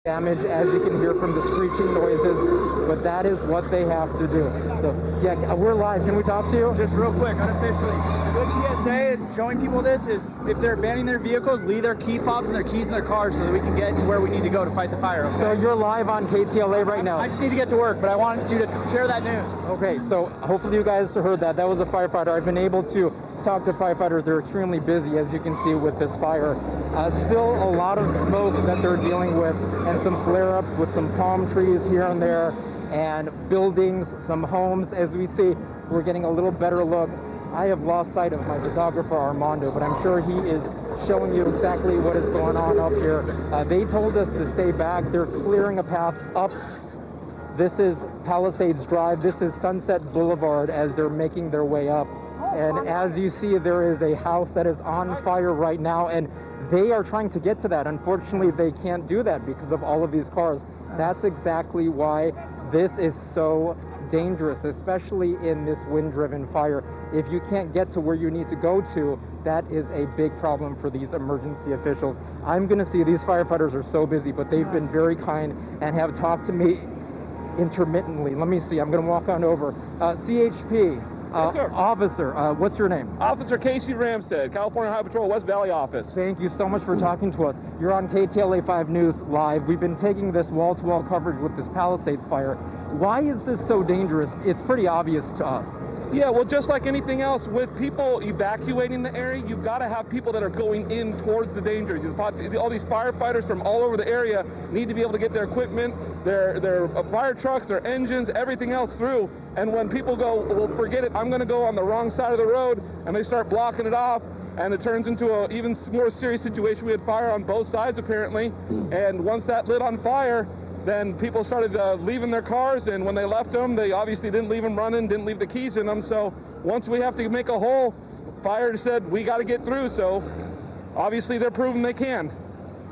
damage, as you can hear from the screeching noises, but that is what they have to do. So, yeah, we're live. Can we talk to you? Just real quick, unofficially. Good PSA showing people this is if they're abandoning their vehicles, leave their key fobs and their keys in their cars so that we can get to where we need to go to fight the fire. Okay? So you're live on KTLA right now. I just need to get to work, but I wanted you to share that news. Okay, so hopefully you guys heard that. That was a firefighter. I've been able to talk to firefighters. They're extremely busy, as you can see, with this fire. Still a lot of smoke that they're dealing with, and some flare-ups with some palm trees here and there, and buildings, some homes. As we see, we're getting a little better look. I have lost sight of my photographer, Armando, but I'm sure he is showing you exactly what is going on up here. They told us to stay back. They're clearing a path up. This is Palisades Drive. This is Sunset Boulevard as they're making their way up. And as you see, there is a house that is on fire right now, and they are trying to get to that. Unfortunately, they can't do that because of all of these cars. That's exactly why this is so dangerous, especially in this wind-driven fire. If you can't get to where you need to go to, that is a big problem for these emergency officials. I'm going to see these firefighters are so busy, but they've been very kind and have talked to me intermittently. Let me see. I'm going to walk on over. CHP. Yes, sir. Officer, what's your name? Officer Casey Ramstead, California Highway Patrol, West Valley office. Thank you so much for talking to us. You're on KTLA 5 News Live. We've been taking this wall-to-wall coverage with this Palisades fire. Why is this so dangerous? It's pretty obvious to us. Yeah, well, just like anything else, with people evacuating the area, you've got to have people that are going in towards the danger. All these firefighters from all over the area need to be able to get their equipment, their fire trucks, their engines, everything else through. And when people go, well, forget it, I'm going to go on the wrong side of the road, and they start blocking it off, and it turns into an even more serious situation. We had fire on both sides, apparently, and once that lit on fire, then people started leaving their cars, and when they left them, they obviously didn't leave them running, didn't leave the keys in them. So once we have to make a hole, fire said we got to get through. So obviously they're proving they can.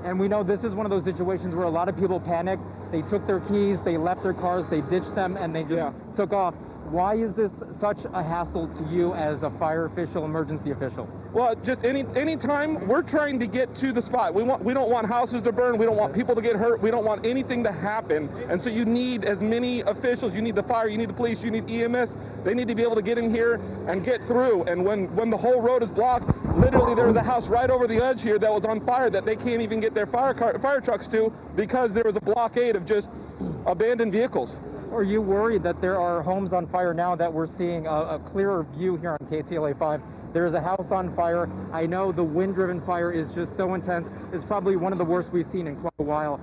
And we know this is one of those situations where a lot of people panicked. They took their keys, they left their cars, they ditched them, and they just took off. Why is this such a hassle to you as a fire official, emergency official? Well, just any time we're trying to get to the spot. We don't want houses to burn. We don't want people to get hurt. We don't want anything to happen. And so you need as many officials. You need the fire. You need the police. You need EMS. They need to be able to get in here and get through. And when the whole road is blocked, literally there was a house right over the edge here that was on fire that they can't even get their fire trucks to because there was a blockade of just abandoned vehicles. Are you worried that there are homes on fire now that we're seeing a clearer view here on KTLA 5? There's a house on fire. I know the wind-driven fire is just so intense. It's probably one of the worst we've seen in quite a while.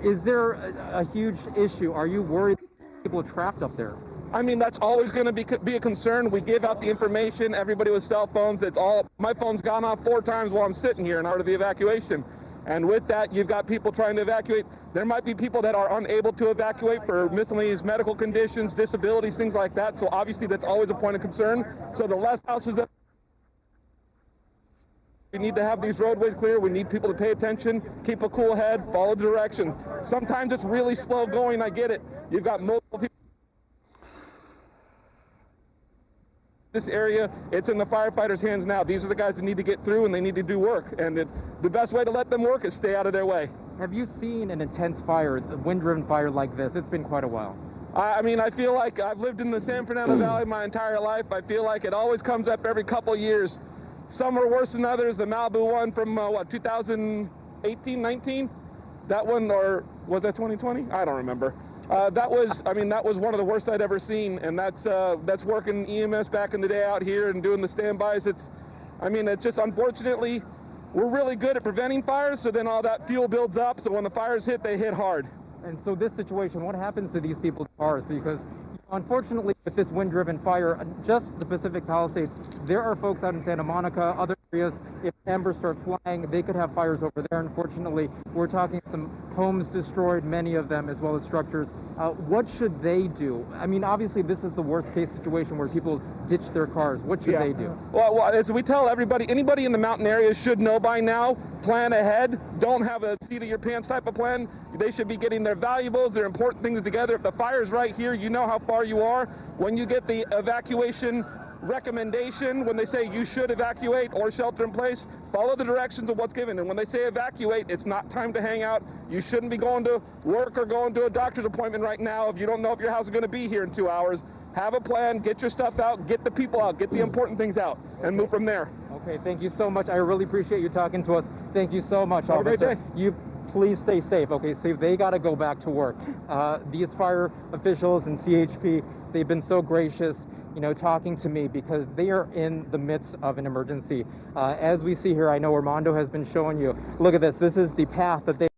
Is there a huge issue? Are you worried people trapped up there? I mean, that's always going to be a concern. We give out the information. Everybody with cell phones, my phone's gone off 4 times while I'm sitting here in order of the evacuation. And with that, you've got people trying to evacuate. There might be people that are unable to evacuate for miscellaneous medical conditions, disabilities, things like that. So obviously that's always a point of concern. So the less houses that we need to have these roadways clear. We need people to pay attention, keep a cool head, follow directions. Sometimes it's really slow going. I get it. You've got multiple people. This area, it's in the firefighters' hands now. These are the guys that need to get through, and they need to do work. And the best way to let them work is stay out of their way. Have you seen an intense fire, a wind-driven fire like this? It's been quite a while. I mean, I feel like I've lived in the San Fernando Valley my entire life. I feel like it always comes up every couple years. Some are worse than others. The Malibu one from, 2018, 19? That one, or was that 2020? I don't remember. That was one of the worst I'd ever seen, and that's working EMS back in the day out here and doing the standbys. It's just unfortunately, we're really good at preventing fires, so then all that fuel builds up, so when the fires hit, they hit hard. And so this situation, what happens to these people's cars? Because unfortunately, with this wind-driven fire, just the Pacific Palisades, there are folks out in Santa Monica, other areas. If embers start flying, they could have fires over there. Unfortunately, we're talking some homes destroyed, many of them, as well as structures. What should they do? I mean, obviously, this is the worst-case situation where people ditch their cars. What should they do? Well, as we tell everybody, anybody in the mountain areas should know by now, plan ahead. Don't have a seat-of-your-pants type of plan. They should be getting their valuables, their important things together. If the fire's right here, you know how far you are. When you get the evacuation recommendation when they say you should evacuate or shelter in place. Follow the directions of what's given. And when they say evacuate, it's not time to hang out. You shouldn't be going to work or going to a doctor's appointment right now if you don't know if your house is going to be here in 2 hours. Have a plan, get your stuff out, get the people out, get the important things out, and move from there. Okay, thank you so much. I really appreciate you talking to us. Thank you so much, Have a great officer. day. You please stay safe. Okay, so they got to go back to work. These fire officials and CHP, they've been so gracious, you know, talking to me because they are in the midst of an emergency. As we see here, I know Armando has been showing you. Look at this. This is the path that they